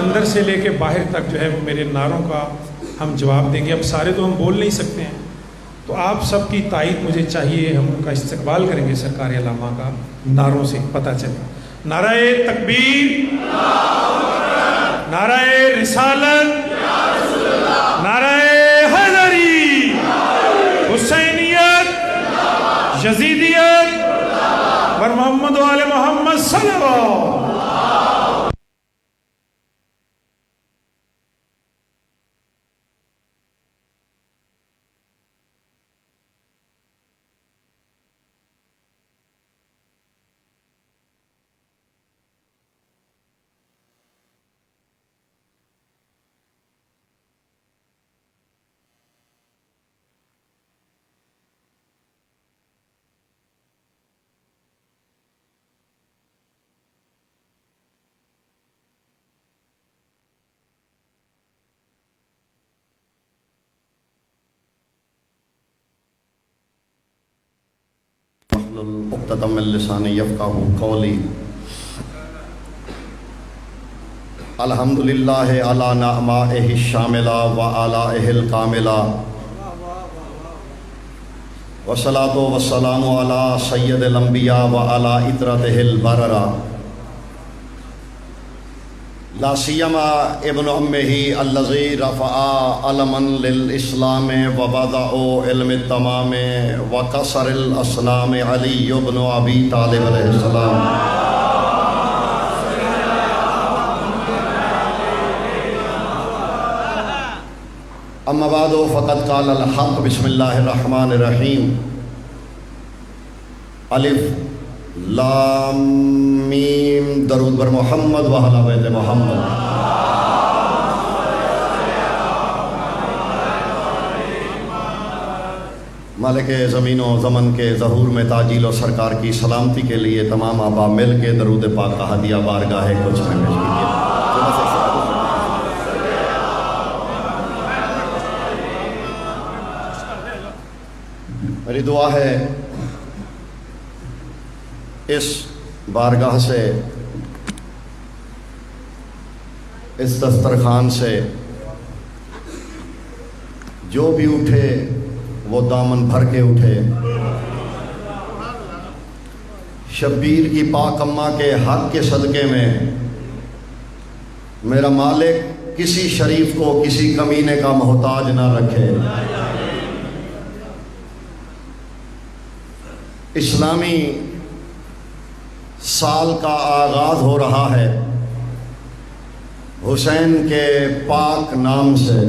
اندر سے لے کے باہر تک جو ہے وہ میرے نعروں کا ہم جواب دیں گے. اب سارے تو ہم بول نہیں سکتے ہیں، تو آپ سب کی تائید مجھے چاہیے، ہم ان کا استقبال کریں گے سرکار علامہ کا نعروں سے پتہ چلے. نعرہ تکبیر، نعرہ رسالت، نعرہ حیدری، حسینیت، یزیدیت اور محمد و آل محمد صلی اللہ. عقدۃ من لسانی یفقہوا قولی. الحمدللہ علی نعمائہ الشاملہ وآلائہ الکاملہ، والصلاۃ والسلام علی سید الانبیاء وعلی اطرتہ البررہ، لا سیما ابن امہ الذی رفع علما للاسلام ووضع علم التمام وکسر الاصنام، علی بن ابی طالب علیہ السلام. اما بعد فقد قال الحق. بسم اللہ الرحمن الرحیم. الف لام میم. درود بر محمد و اہل بیت محمد. مالک زمین و زمن کے ظہور میں تعجیل و سرکار کی سلامتی کے لیے تمام آبا مل کے درود پاک کا ہدیہ بارگاہ قدس میں پیش کیجیے. میری دعا ہے اس بارگاہ سے، اس دسترخوان سے جو بھی اٹھے وہ دامن بھر کے اٹھے. شبیر کی پاک اماں کے حق کے صدقے میں میرا مالک کسی شریف کو کسی کمینے کا محتاج نہ رکھے. اسلامی سال کا آغاز ہو رہا ہے حسین کے پاک نام سے.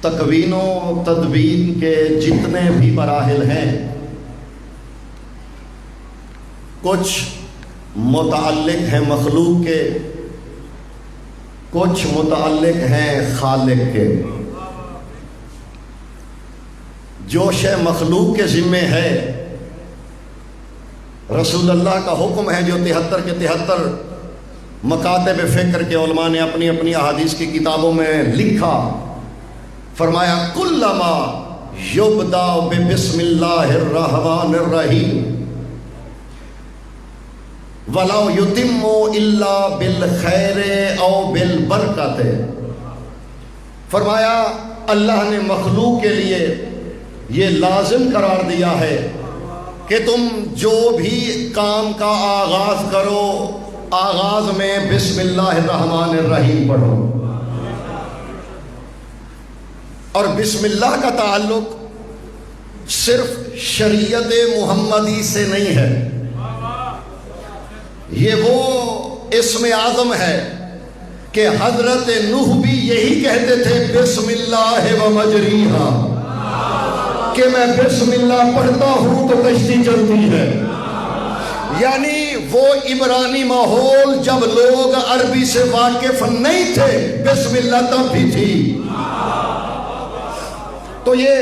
تکوین و تدبیر کے جتنے بھی مراحل ہیں، کچھ متعلق ہیں مخلوق کے، کچھ متعلق ہیں خالق کے. جو شے مخلوق کے ذمے ہے، رسول اللہ کا حکم ہے جو 73 کے 73 مکاتب فکر کے علماء نے اپنی اپنی احادیث کی کتابوں میں لکھا. فرمایا کلما یبدا بسم اللہ الرحمن الرحیم ولا یتم الا بالخیر او بالبرکت. فرمایا اللہ نے مخلوق کے لیے یہ لازم قرار دیا ہے کہ تم جو بھی کام کا آغاز کرو، آغاز میں بسم اللہ الرحمن الرحیم پڑھو. اور بسم اللہ کا تعلق صرف شریعت محمدی سے نہیں ہے، یہ وہ اسم اعظم ہے کہ حضرت نوح بھی یہی کہتے تھے بسم اللہ و مجریہا، کہ میں بسم اللہ پڑھتا ہوں تو کشتی چلتی ہے. یعنی وہ عبرانی ماحول جب لوگ عربی سے واقف نہیں تھے، بسم اللہ تب بھی تھی. تو یہ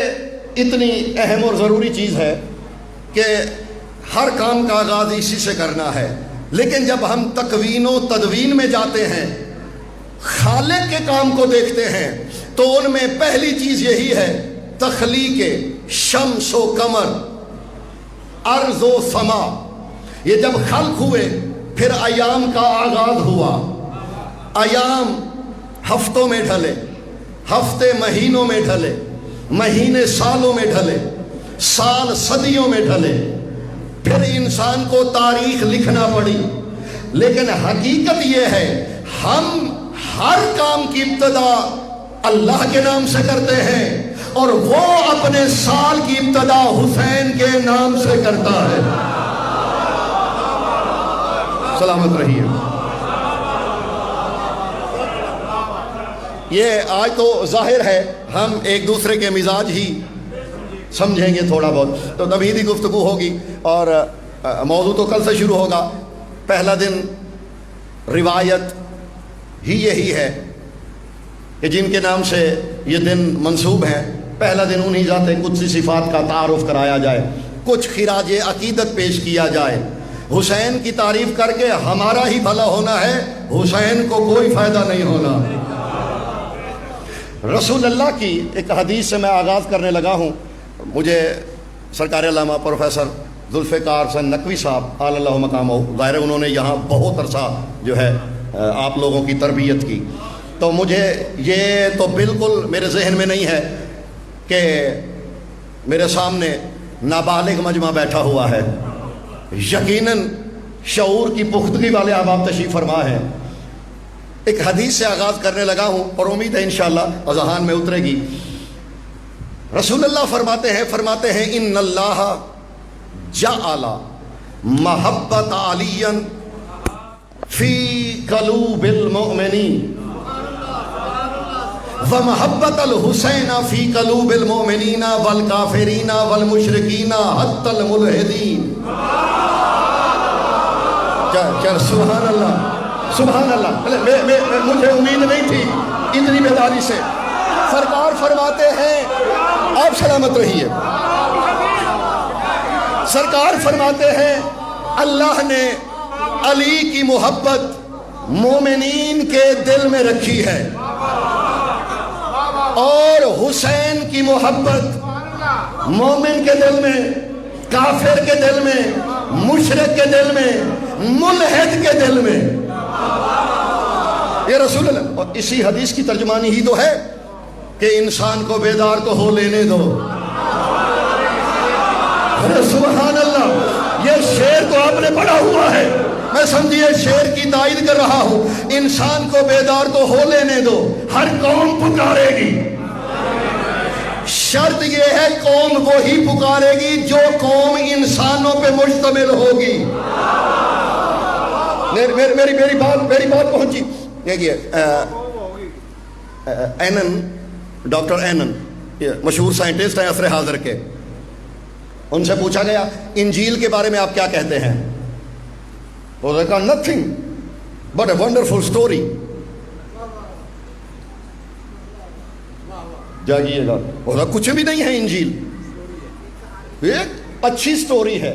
اتنی اہم اور ضروری چیز ہے کہ ہر کام کا آغاز اسی سے کرنا ہے. لیکن جب ہم تکوین و تدوین میں جاتے ہیں، خالق کے کام کو دیکھتے ہیں، تو ان میں پہلی چیز یہی ہے تخلیق شمس و قمر، ارض و سما. یہ جب خلق ہوئے پھر ایام کا آغاز ہوا. ایام ہفتوں میں ڈھلے, ہفتے مہینوں میں ڈھلے, مہینے سالوں میں ڈھلے, سال صدیوں میں ڈھلے. پھر انسان کو تاریخ لکھنا پڑی. لیکن حقیقت یہ ہے ہم ہر کام کی ابتدا اللہ کے نام سے کرتے ہیں, اور وہ اپنے سال کی ابتدا حسین کے نام سے کرتا ہے. سلامت رہیے. یہ آج تو ظاہر ہے ہم ایک دوسرے کے مزاج ہی سمجھیں گے تھوڑا بہت, تو تبھی گفتگو ہوگی. اور موضوع تو کل سے شروع ہوگا. پہلا دن روایت ہی یہی ہے کہ جن کے نام سے یہ دن منسوب ہیں, پہلا دن انہی ذات قدسی صفات کا تعارف کرایا جائے, کچھ خراج عقیدت پیش کیا جائے. حسین کی تعریف کر کے ہمارا ہی بھلا ہونا ہے, حسین کو کوئی فائدہ نہیں ہونا. رسول اللہ کی ایک حدیث سے میں آغاز کرنے لگا ہوں. مجھے سرکار علامہ پروفیسر ذوالفقار حسین نقوی صاحب اعلی اللہ مقامہ, ظاہر انہوں نے یہاں بہت عرصہ جو ہے آپ لوگوں کی تربیت کی, تو مجھے یہ تو بالکل میرے ذہن میں نہیں ہے کہ میرے سامنے نابالغ مجمع بیٹھا ہوا ہے. یقیناً شعور کی پختگی والے آپ تشریف فرما ہیں. ایک حدیث سے آغاز کرنے لگا ہوں اور امید ہے انشاءاللہ اذہان میں اترے گی. رسول اللہ فرماتے ہیں ان اللہ جعل محبت علی فی قلوب المؤمنین ومحبت الحسین فی قلوب المؤمنین والکافرین والمشرکین حتی الملحدین. کیا سبحان اللہ, سبحان اللہ. مجھے امید نہیں تھی اتنی بیداری سے. سرکار فرماتے ہیں, آپ سلامت رہیے, سرکار فرماتے ہیں اللہ نے علی کی محبت مومنین کے دل میں رکھی ہے, اور حسین کی محبت مومن کے دل میں, کافر کے دل میں, مشرک کے دل میں, ملحد کے دل میں. یہ رسول اللہ, اور اسی حدیث کی ترجمانی ہی تو ہے کہ انسان کو بیدار تو ہو لینے دو. سبحان اللہ, یہ شعر تو آپ نے پڑھا ہوا ہے, میں سمجھیے شعر کی تائید کر رہا ہوں. انسان کو بیدار تو ہو لینے دو, ہر قوم پکارے گی. شرط یہ ہے قوم وہی پکارے گی جو قوم انسانوں پہ مشتمل ہوگی. میری بات پہنچی. دیکھیے اینن, ڈاکٹر اینن مشہور سائنٹسٹ ہیں عصر حاضر کے, ان سے پوچھا گیا انجیل کے بارے میں آپ کیا کہتے ہیں؟ وہ نے کہا nothing but a wonderful story. جاگیے گا, وہ کچھ بھی نہیں ہے انجیل, ایک اچھی اسٹوری ہے.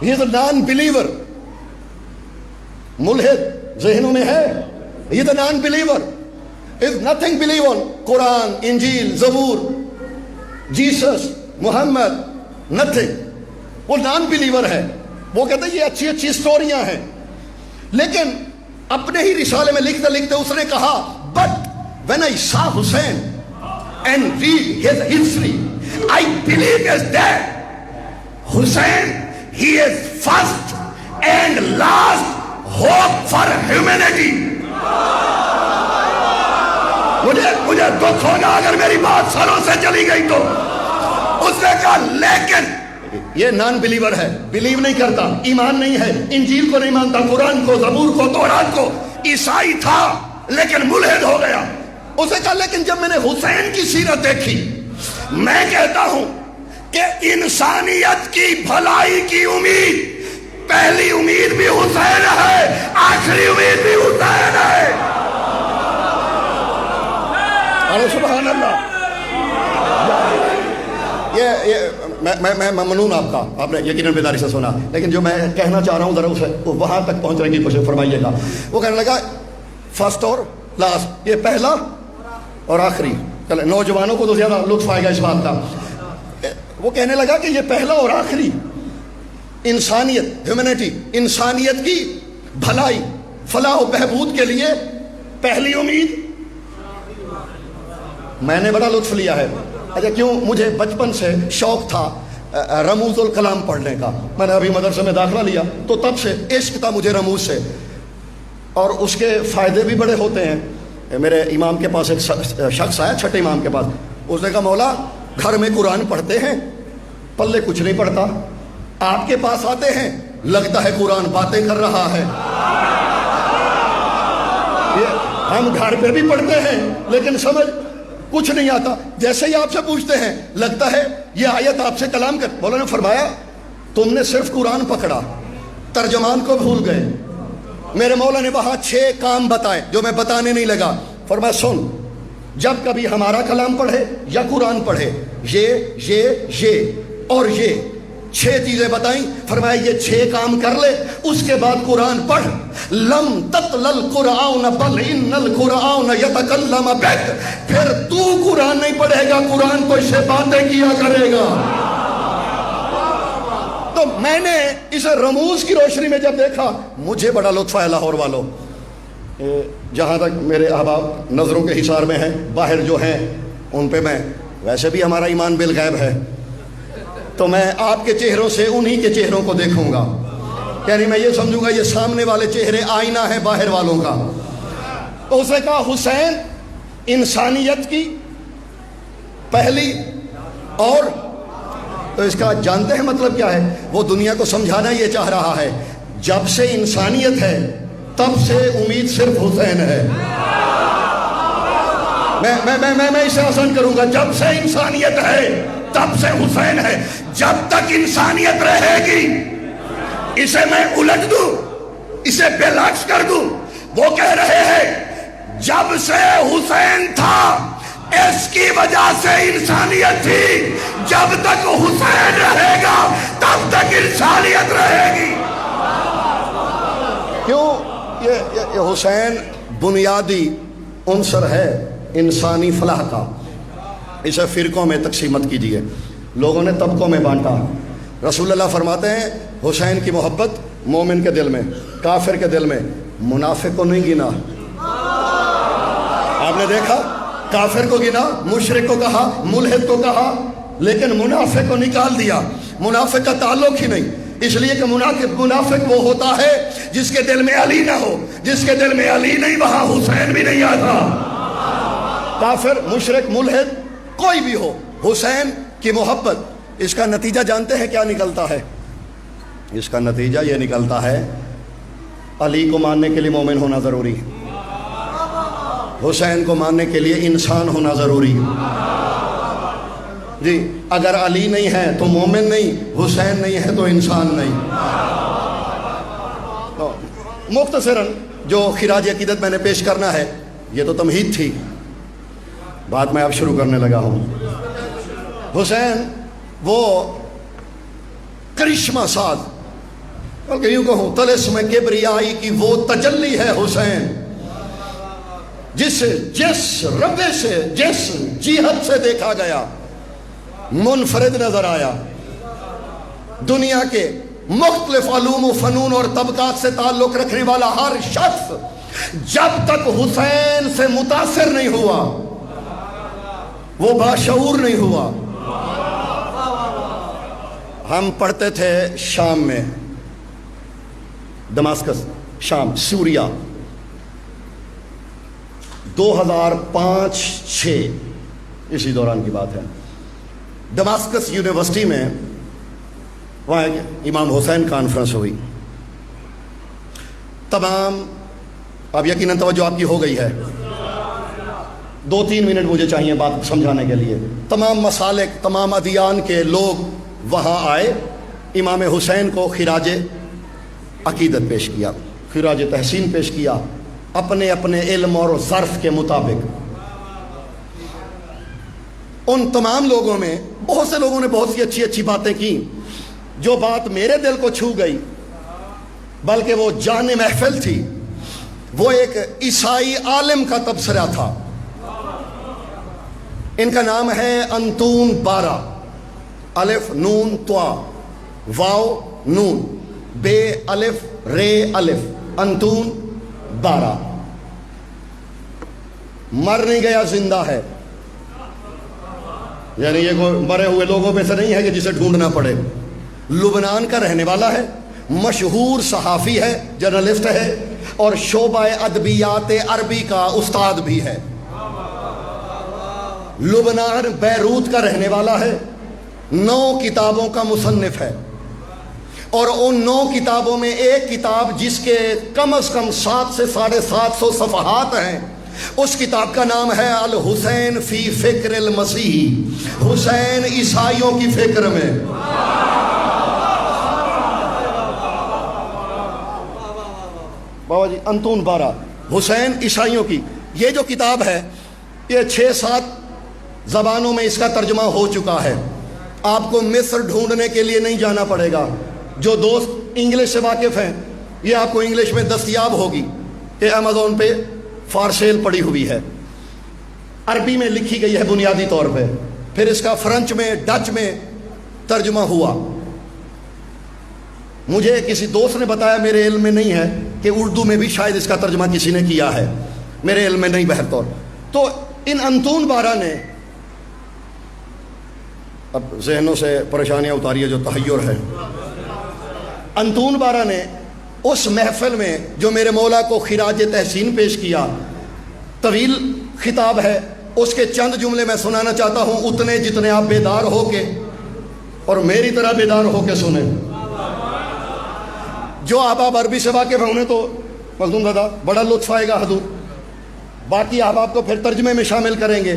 He is a non believer. ملحد ذہنوں میں ہے, he is a non believer, is nothing believe on قرآن, انجیل, زبور, جیسس, محمد, nothing. وہ نان بلیور ہے. وہ کہتے ہیں یہ اچھی اچھی سٹوریاں ہیں. لیکن اپنے ہی رسالے میں لکھتے لکھتے اس نے کہا but when I saw Hussein and read his history I believe is that Hussein he is first and last hope for humanity. مجھے دکھ ہوگا اگر میری بات سروں سے چلی گئی تو. اس نے کہا لیکن یہ نان بلیور ہے, بلیو نہیں کرتا, ایمان نہیں ہے, انجیل کو نہیں مانتا, قرآن کو, زبور کو, تورات کو. عیسائی تھا لیکن ملحد ہو گیا. اسے کہا لیکن جب میں نے حسین کی سیرت دیکھی, میں کہتا ہوں کہ انسانیت کی بھلائی کی امید, پہلی امید بھی حسین ہے, آخری امید بھی حسین ہے. سبحان اللہ. میں ممنون آپ کا, آپ نے یقیناً بیداری سے سنا, لیکن جو میں کہنا چاہ رہا ہوں ذرا اسے وہاں تک پہنچنے کی کوشش فرمائیے گا. وہ کہنے لگا فرسٹ اور لاسٹ, یہ پہلا اور آخری. چلے نوجوانوں کو تو زیادہ لطف آئے گا اس بات کا. وہ کہنے لگا کہ یہ پہلا اور آخری, انسانیت، ہیومینٹی، انسانیت کی بھلائی، فلاح و بہبود کے لیے پہلی امید. میں نے بڑا لطف لیا ہے. اچھا کیوں؟ مجھے بچپن سے شوق تھا رموز الکلام پڑھنے کا. میں نے ابھی مدرسے میں داخلہ لیا تو تب سے عشق تھا مجھے رموز سے، اور اس کے فائدے بھی بڑے ہوتے ہیں. میرے امام کے پاس ایک شخص آیا، چھٹے امام کے پاس. اس نے کہا مولا گھر میں قرآن پڑھتے ہیں، پلے کچھ نہیں پڑھتا، آپ کے پاس آتے ہیں لگتا ہے قرآن باتیں کر رہا ہے. ہم گھر پہ بھی پڑھتے ہیں لیکن سمجھ کچھ نہیں آتا. جیسے ہی آپ سے پوچھتے ہیں لگتا ہے یہ آیت آپ سے کلام کر. مولانا نے فرمایا تم نے صرف قرآن پکڑا، ترجمان کو بھول گئے. میرے مولا نے وہاں 6 کام بتائے جو میں بتانے نہیں لگا. فرمایا سن، جب کبھی ہمارا کلام پڑھے یا قرآن پڑھے یہ اور یہ 6 چیزیں بتائیں. فرمایا یہ 6 کام کر لے، اس کے بعد قرآن پڑھ. لم تتل القرآن بل ان القرآن یتکلم بک. پھر تو قرآن نہیں پڑھے گا، قرآن تو اس سے باتیں کیا کرے گا. تو میں نے اسے رموز کی روشنی میں جب دیکھا مجھے بڑا لطف آیا. لاہور والوں، جہاں تک میرے احباب نظروں کے حصار میں ہیں، باہر جو ہیں ان پہ میں ویسے بھی ہمارا ایمان بالغیب ہے، تو میں آپ کے چہروں سے انہی کے چہروں کو دیکھوں گا. یعنی میں یہ سمجھوں گا یہ سامنے والے چہرے آئینہ ہے باہر والوں کا. تو اس نے کہا حسین انسانیت کی پہلی، اور تو اس کا جانتے ہیں مطلب کیا ہے؟ وہ دنیا کو سمجھانا یہ چاہ رہا ہے جب سے انسانیت ہے تب سے امید صرف حسین ہے. میں اسے آسان کروں گا، جب سے انسانیت ہے تب سے حسین ہے. جب تک انسانیت رہے گی اسے میں الٹ دوں، اسے بالعکس کر دوں. وہ کہہ رہے ہیں جب سے حسین تھا اس کی وجہ سے انسانیت تھی، جب تک حسین رہے گا تب تک انسانیت رہے گی. کیوں؟ یہ حسین بنیادی عنصر ہے انسانی فلاح کا. اسے فرقوں میں تقسیم مت کیجیے. لوگوں نے طبقوں میں بانٹا. رسول اللہ فرماتے ہیں حسین کی محبت مومن کے دل میں، کافر کے دل میں. منافق کو نہیں گنا. آپ نے دیکھا کافر کو گنا، مشرک کو کہا، ملحد کو کہا، لیکن منافق کو نکال دیا. منافق کا تعلق ہی نہیں، اس لیے کہ منافق وہ ہوتا ہے جس کے دل میں علی نہ ہو. جس کے دل میں علی نہیں وہاں حسین بھی نہیں آتا. کافر، مشرک، ملحد کوئی بھی ہو، حسین کی محبت، اس کا نتیجہ جانتے ہیں کیا نکلتا ہے؟ اس کا نتیجہ یہ نکلتا ہے علی کو ماننے کے لیے مومن ہونا ضروری ہے، حسین کو ماننے کے لیے انسان ہونا ضروری ہے. جی اگر علی نہیں ہے تو مومن نہیں، حسین نہیں ہے تو انسان نہیں. مختصراً جو خراج عقیدت میں نے پیش کرنا ہے یہ تو تمہید تھی، بات میں اب شروع کرنے لگا ہوں. حسین وہ کرشمہ ساز، بلکہ یوں کہوں طلسم کبریائی کی وہ تجلی ہے حسین جس روے سے، جس جہت سے دیکھا گیا منفرد نظر آیا. دنیا کے مختلف علوم و فنون اور طبقات سے تعلق رکھنے والا ہر شخص جب تک حسین سے متاثر نہیں ہوا وہ باشعور نہیں ہوا. ہم پڑھتے تھے شام میں، دماسکس، شام، سوریا، 2005-06 اسی دوران کی بات ہے. دماسکس یونیورسٹی میں وہاں امام حسین کانفرنس ہوئی. تمام، اب یقیناً توجہ آپ کی ہو گئی ہے، 2-3 منٹ مجھے چاہیے بات سمجھانے کے لیے. تمام مسالک، تمام ادیان کے لوگ وہاں آئے. امام حسین کو خراج عقیدت پیش کیا، خراج تحسین پیش کیا اپنے اپنے علم اور ظرف کے مطابق. ان تمام لوگوں میں بہت سے لوگوں نے بہت سی اچھی اچھی باتیں کی. جو بات میرے دل کو چھو گئی بلکہ وہ جان محفل تھی، وہ ایک عیسائی عالم کا تبصرہ تھا. ان کا نام ہے انتون بارہ، الف نون طا. واو نون بے الف رے الف انتون 12. مر نہیں گیا زندہ ہے، یعنی یہ کوئی مرے ہوئے لوگوں میں سے نہیں ہے کہ جسے ڈھونڈنا پڑے. لبنان کا رہنے والا ہے، مشہور صحافی ہے، جرنلسٹ ہے، اور شعبہ ادبیات عربی کا استاد بھی ہے. لبنان بیروت کا رہنے والا ہے، 9 کتابوں کا مصنف ہے، اور ان 9 کتابوں میں ایک کتاب جس کے کم از کم 700 سے 750 صفحات ہیں، اس کتاب کا نام ہے الحسین فی فکر المسیح، حسین عیسائیوں کی فکر میں. بابا جی انتون 12 حسین عیسائیوں کی. یہ جو کتاب ہے یہ 6-7 زبانوں میں اس کا ترجمہ ہو چکا ہے. آپ کو مصر ڈھونڈنے کے لیے نہیں جانا پڑے گا. جو دوست انگلش سے واقف ہیں یہ آپ کو انگلش میں دستیاب ہوگی کہ امازون پہ فار سیل پڑی ہوئی ہے. عربی میں لکھی گئی ہے بنیادی طور پہ، پھر اس کا فرنچ میں ڈچ میں ترجمہ ہوا. مجھے کسی دوست نے بتایا، میرے علم میں نہیں ہے، کہ اردو میں بھی شاید اس کا ترجمہ کسی نے کیا ہے، میرے علم میں نہیں بہر طور. تو ان انتون 12 نے، اب ذہنوں سے پریشانیاں اتاریے جو تحیر ہے، انتون 12 نے اس محفل میں جو میرے مولا کو خراج تحسین پیش کیا، طویل خطاب ہے، اس کے چند جملے میں سنانا چاہتا ہوں، اتنے جتنے آپ بیدار ہو کے اور میری طرح بیدار ہو کے سنیں. جو آپ عربی سے واقف ہیں انہیں تو مخدوم دادا بڑا لطف آئے گا حضور، باقی آپ کو پھر ترجمے میں شامل کریں گے.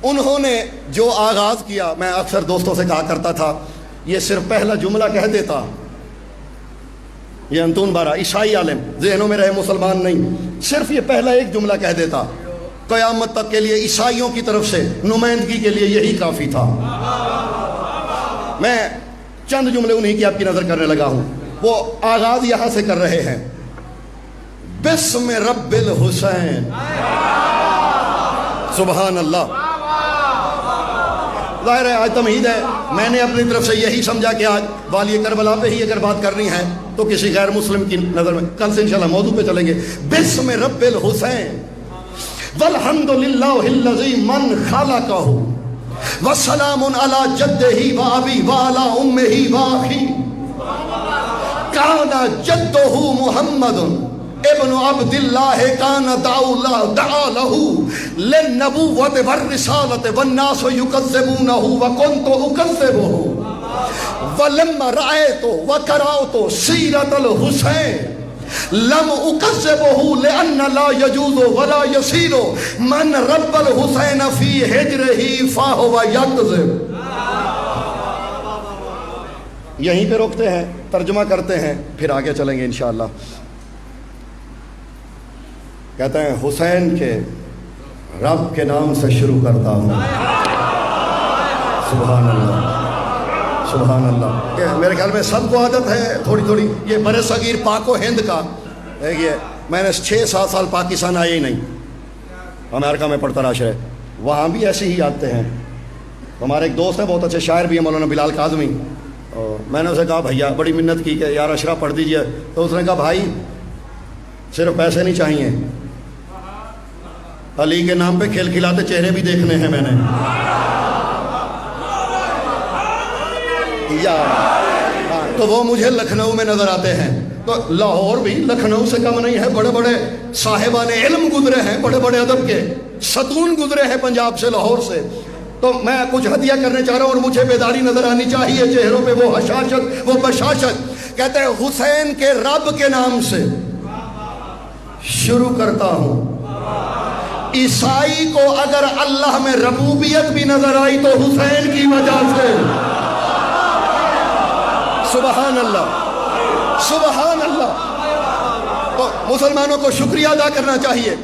انہوں نے جو آغاز کیا، میں اکثر دوستوں سے کہا کرتا تھا یہ صرف پہلا جملہ کہہ دیتا، یہ انتون 12 عیسائی عالم، ذہنوں میں رہے مسلمان نہیں، صرف یہ پہلا ایک جملہ کہہ دیتا، قیامت تک کے لیے عیسائیوں کی طرف سے نمائندگی کے لیے یہی کافی تھا. میں چند جملے انہی کی آپ کی نظر کرنے لگا ہوں. وہ آغاز یہاں سے کر رہے ہیں، بسم رب الحسین. سبحان اللہ. ظاہر ہے آج تمہید ہے، میں نے اپنی طرف سے یہی سمجھا کہ آج والی کربلا پہ ہی اگر بات کرنی ہے تو کسی غیر مسلم کی نظر میں، کل سے انشاءاللہ موضوع پہ چلیں گے. بسم رب الحسین والحمد للہ الذی من خلقہ وسلام علی جدہ و ابی و علی امہ و اخی کان جدہ محمد ابن عبد اللہ کان دعا لہو للنبوۃ والرسالۃ والناس یکذبونہ وکنت اکذبہ ولما رأیت وقرأت سیرۃ الحسین لم اکذبہ لأن لا یجوز ولا یسیر من رب الحسین فی حجرہ فہو یکذب. یہیں پہ روکتے ہیں، ترجمہ کرتے ہیں، پھر آگے چلیں گے انشاءاللہ. کہتے ہیں حسین کے رب کے نام سے شروع کرتا ہوں. سبحان اللہ سبحان اللہ. میرے خیال میں سب کو عادت ہے تھوڑی تھوڑی، یہ بر صغیر پاک و ہند کا یہ میں نے 6-7 سال پاکستان آئے ہی نہیں، امریکہ میں پڑھتا رہا شہر، وہاں بھی ایسے ہی آتے ہیں. ہمارے ایک دوست ہے بہت اچھے شاعر بھی ہیں، مولانا بلال کاظمی. میں نے اسے کہا بھیا، بڑی منت کی کہ یار اشرا پڑھ دیجئے، تو اس نے کہا بھائی صرف پیسے نہیں چاہیے، علی کے نام پہ کھیل کھلاتے چہرے بھی دیکھنے ہیں میں نے. تو وہ مجھے لکھنؤ میں نظر آتے ہیں، تو لاہور بھی لکھنؤ سے کم نہیں ہے. بڑے بڑے صاحبان علم گزرے ہیں، بڑے بڑے ادب کے ستون گزرے ہیں پنجاب سے، لاہور سے. تو میں کچھ ہدیہ کرنے چاہ رہا ہوں اور مجھے بیداری نظر آنی چاہیے، چہروں پہ وہ حشاشت، وہ بشاشت. کہتے ہیں حسین کے رب کے نام سے شروع کرتا ہوں. عیسائی کو اگر اللہ میں ربوبیت بھی نظر آئی تو حسین کی وجہ سے. سبحان اللہ سبحان اللہ. تو مسلمانوں کو شکریہ ادا کرنا چاہیے.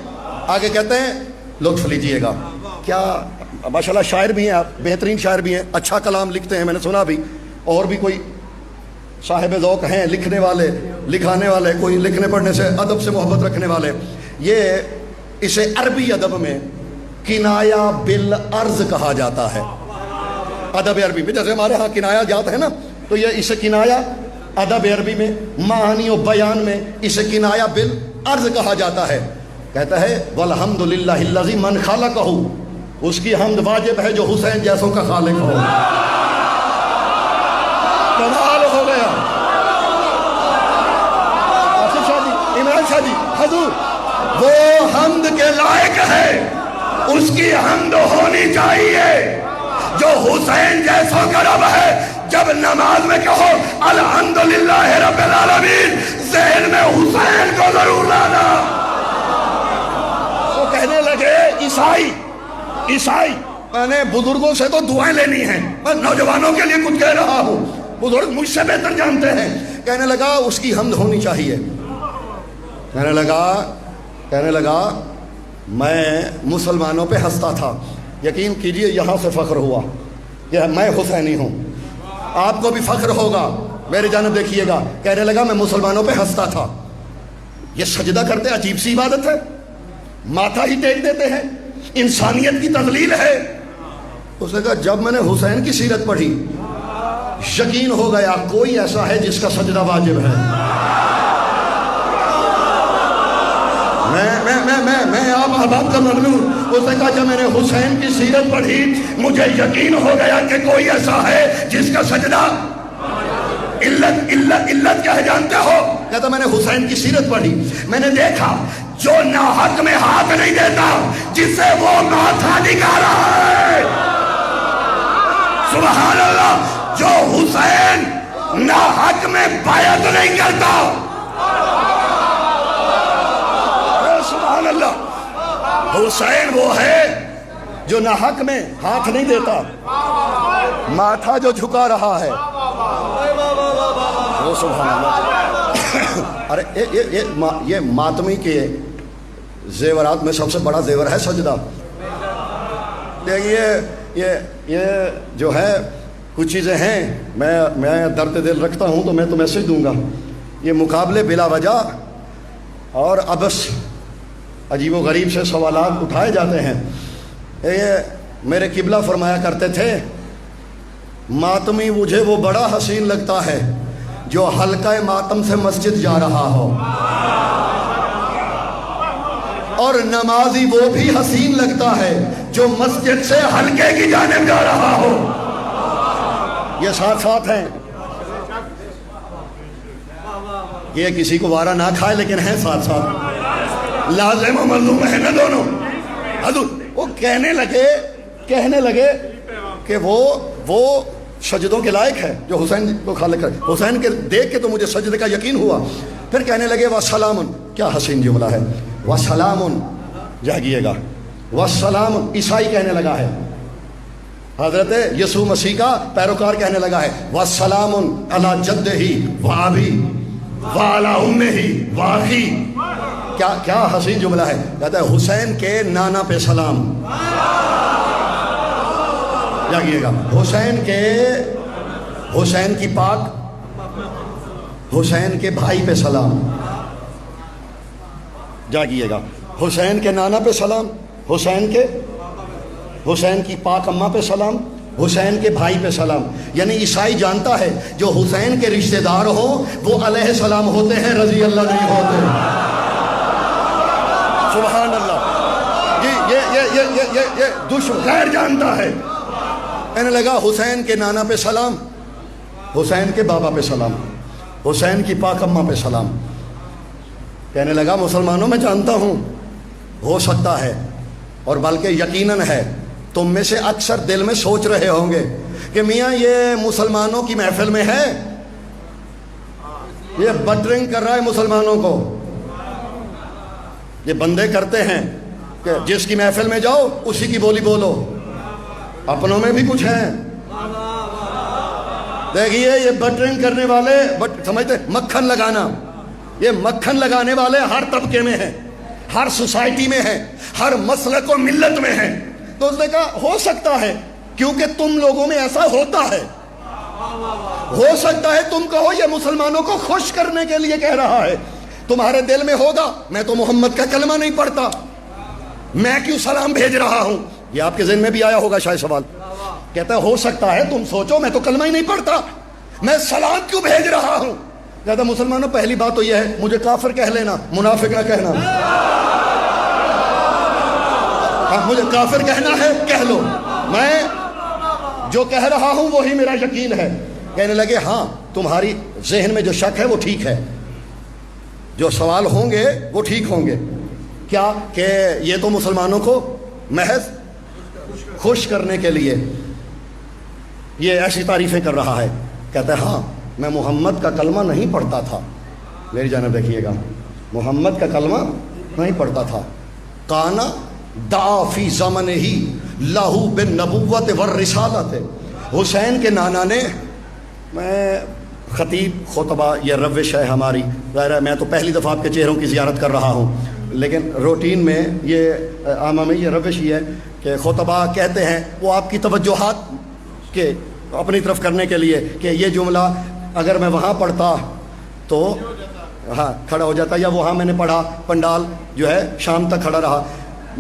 آگے کہتے ہیں لطف لیجئے گا. کیا ماشاءاللہ شاعر بھی ہیں آپ، بہترین شاعر بھی ہیں، اچھا کلام لکھتے ہیں، میں نے سنا بھی. اور بھی کوئی صاحب ذوق ہیں، لکھنے والے، لکھانے والے، کوئی لکھنے پڑھنے سے ادب سے محبت رکھنے والے. یہ اسے عربی ادب میں کنایہ بالعرض کہا جاتا ہے. ادب عربی میں جیسے ہمارے ہاں کنایہ جات ہے نا، تو یہ اسے کنایا ادب عربی میں معانی و بیان میں اسے کنایا بالعرض کہا جاتا ہے. کہتا ہے والحمد للہ الذی من خلقہ، اس کی حمد واجب ہے جو حسین جیسوں کا خالق ہو. کمال ہو گیا. آصف شاہ جی، عمران شاہ جی، حضور وہ حمد کے لائق ہے، اس کی حمد ہونی چاہیے جو حسین جیسوں کا رب ہے. جب نماز میں کہو الحمدللہ رب العالمین، ذہن میں حسین کو ضرور لانا. وہ کہنے لگے عیسائی میں نے بزرگوں سے تو دعائیں لینی ہیں، میں نوجوانوں کے لیے کچھ کہہ رہا ہوں، بزرگ مجھ سے بہتر جانتے ہیں. کہنے لگا اس کی حمد ہونی چاہیے. کہنے لگا میں مسلمانوں پہ ہنستا تھا، یقین کیجئے یہاں سے فخر ہوا کہ میں حسینی ہوں. آپ کو بھی فخر ہوگا، میری جانب دیکھیے گا. کہنے لگا میں مسلمانوں پہ ہنستا تھا. یہ سجدہ کرتے عجیب سی عبادت ہے، ماتھا ہی ٹیک دیتے ہیں، انسانیت کی تذلیل ہے. اس نے کہا جب میں نے حسین کی سیرت پڑھی یقین ہو گیا کوئی ایسا ہے جس کا سجدہ واجب ہے. میں آپ احباب کا ممنون. اس نے کہا جب میں نے حسین کی سیرت پڑھی مجھے یقین ہو گیا کہ کوئی ایسا ہے جس کا سجدہ علت کیا ہے جانتے ہو؟ کہتا میں نے حسین کی سیرت پڑھی، میں نے دیکھا جو ناحق میں ہاتھ نہیں دیتا جس سے وہ ماتھا نکالا ہے. سبحان اللہ. جو حسین ناحق میں بیعت نہیں کرتا. سبحان اللہ. حسین وہ ہے جو ناحق میں ہاتھ نہیں دیتا، ماتھا جو جھکا رہا ہے. وہ سبحان اللہ. ارے یہ ماتمی کے زیورات میں سب سے بڑا زیور ہے سجدہ. یہ جو ہے کچھ چیزیں ہیں میں درد دل رکھتا ہوں تو میں تو میسج دوں گا. یہ مقابلے بلا وجہ اور ابس عجیب و غریب سے سوالات اٹھائے جاتے ہیں. یہ میرے قبلہ فرمایا کرتے تھے ماتمی مجھے وہ بڑا حسین لگتا ہے جو حلقہ ماتم سے مسجد جا رہا ہو، اور نمازی وہ بھی حسین لگتا ہے جو مسجد سے حلقے کی جانب جا رہا ہو. یہ ساتھ ہیں. یہ کسی کو وارہ نہ کھائے لیکن ہیں ساتھ لازم و ملزوم ہے نا دونوں. حضور وہ کہنے لگے کہ وہ سجدوں کے لائق ہے جو حسین کو خالق ہے. حسین کے دیکھ کے تو مجھے سجدے کا یقین ہوا. پھر کہنے لگے وَسَلَامٌ، کیا حسین جملہ ہے. وَسَلَامٌ جاگیے گا. وَسَلَامٌ عیسائی کہنے لگا ہے، حضرت یسوع مسیح کا پیروکار کہنے لگا ہے وَسَلَامٌ عَلَى جَدِّهِ وَأَبِيهِ وَعَلَى أُمِّهِ وَأَخِيهِ. کیا حسین جملہ ہے. کہتا ہے حسین کے نانا پہ سلام. جاگیے گا. حسین کی پاک حسین کے بھائی پہ سلام. جاگیے گا. حسین کے نانا پہ سلام، حسین کی پاک اماں پہ سلام، حسین کے بھائی پہ سلام. یعنی عیسائی جانتا ہے جو حسین کے رشتہ دار ہوں وہ علیہ السلام ہوتے ہیں، رضی اللہ نہیں ہوتے. سبحان اللہ. یہ دشمن غیر جانتا ہے. کہنے لگا حسین کے نانا پہ سلام، حسین کے بابا پہ سلام، حسین کی پاک اماں پہ سلام. کہنے لگا مسلمانوں میں جانتا ہوں ہو سکتا ہے اور بلکہ یقیناً ہے تم میں سے اکثر دل میں سوچ رہے ہوں گے کہ میاں یہ مسلمانوں کی محفل میں ہے، یہ بٹرنگ کر رہا ہے مسلمانوں کو. یہ بندے کرتے ہیں کہ جس کی محفل میں جاؤ اسی کی بولی بولو. اپنوں میں بھی کچھ ہیں. دیکھیے یہ بٹرنگ کرنے والے سمجھتے مکھن لگانا، یہ مکھن لگانے والے ہر طبقے میں ہیں، ہر سوسائٹی میں ہیں، ہر مسلک و ملت میں ہیں. تو اس نے کہا ہو سکتا ہے کیونکہ تم لوگوں میں ایسا ہوتا ہے، ہو سکتا ہے تم کہو یہ مسلمانوں کو خوش کرنے کے لیے کہہ رہا ہے. تمہارے دل میں ہوگا میں تو محمد کا کلمہ نہیں پڑھتا، میں کیوں سلام بھیج رہا ہوں. یہ آپ کے ذہن میں بھی آیا ہوگا شاید سوال. کہتا ہے ہو سکتا ہے تم سوچو میں تو کلمہ ہی نہیں پڑھتا، میں سلام کیوں بھیج رہا ہوں؟ کہتا مسلمانوں پہلی بات تو یہ ہے مجھے کافر کہہ لینا، منافق نہ کہنا۔ مجھے کافر کہنا ہے کہہ لو، میں جو کہہ رہا ہوں وہی میرا یقین ہے۔ کہنے لگے ہاں تمہاری ذہن میں جو شک ہے وہ ٹھیک ہے، جو سوال ہوں گے وہ ٹھیک ہوں گے۔ کیا کہ یہ تو مسلمانوں کو محض خوش کرنے کے لیے یہ ایسی تعریفیں کر رہا ہے۔ کہتا ہے ہاں میں محمد کا کلمہ نہیں پڑھتا تھا، میری جانب دیکھیے گا، محمد کا کلمہ نہیں پڑھتا تھا۔ کانا دعا فی زمن ہی لاہو بن نبوت والرسالت، حسین کے نانا نے، میں خطیب خطبہ یہ روش ہے ہماری، ظاہر ہے میں تو پہلی دفعہ آپ کے چہروں کی زیارت کر رہا ہوں، لیکن روٹین میں یہ عامہ میں یہ روش ہی ہے کہ خطبہ کہتے ہیں وہ آپ کی توجہات کے اپنی طرف کرنے کے لیے کہ یہ جملہ اگر میں وہاں پڑھتا تو ہاں کھڑا ہو جاتا، یا وہاں میں نے پڑھا پنڈال جو ہے شام تک کھڑا رہا۔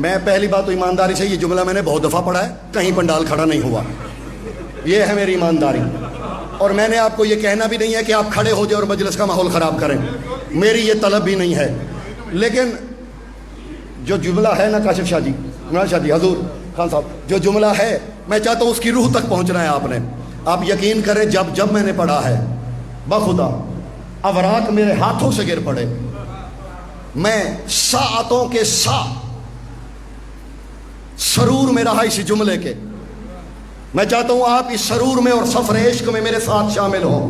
میں پہلی بات تو ایمانداری سے یہ جملہ میں نے بہت دفعہ پڑھا ہے، کہیں پنڈال کھڑا نہیں ہوا، یہ ہے میری ایمانداری۔ اور میں نے آپ کو یہ کہنا بھی نہیں ہے کہ آپ کھڑے ہو جائیں اور مجلس کا ماحول خراب کریں، میری یہ طلب بھی نہیں ہے۔ لیکن جو جملہ ہے نا کاشف شاہ جی، عمران شاہ جی، حضور خان صاحب، جو جملہ ہے میں چاہتا ہوں اس کی روح تک پہنچنا ہے آپ نے۔ آپ یقین کریں جب میں نے پڑھا ہے بخدا اوراق میرے ہاتھوں سے گر پڑے، میں ساعتوں کے سرور میں رہا اسی جملے کے۔ میں چاہتا ہوں آپ اس سرور میں اور سفر عشق میں میرے ساتھ شامل ہوں۔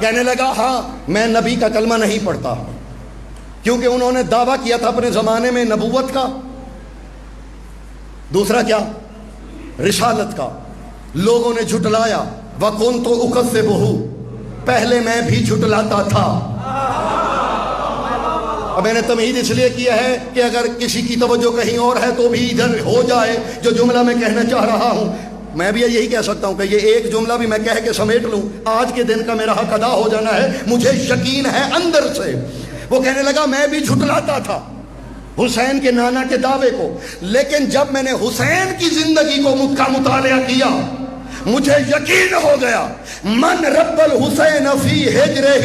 کہنے لگا ہاں میں نبی کا کلمہ نہیں پڑھتا، کیونکہ انہوں نے دعویٰ کیا تھا اپنے زمانے میں نبوت کا، دوسرا کیا رسالت کا، لوگوں نے جھٹلایا۔ وَكُنْتُ أُكَذِّبُهُ، پہلے میں بھی جھٹلاتا تھا۔ اب میں نے تمہید اس لیے کیا ہے کہ اگر کسی کی توجہ کہیں اور ہے تو بھی ادھر ہو جائے جو جملہ میں کہنا چاہ رہا ہوں۔ میں بھی یہی کہہ سکتا ہوں کہ یہ ایک جملہ بھی میں کہہ کے سمیٹ لوں، آج کے دن کا میرا حق ادا ہو جانا ہے، مجھے یقین ہے اندر سے۔ وہ کہنے لگا میں بھی جھٹلاتا تھا حسین کے نانا کے دعوے کو، لیکن جب میں نے حسین کی زندگی کا مطالعہ کیا مجھے یقین ہو گیا من رب الحسین فی ہجرہ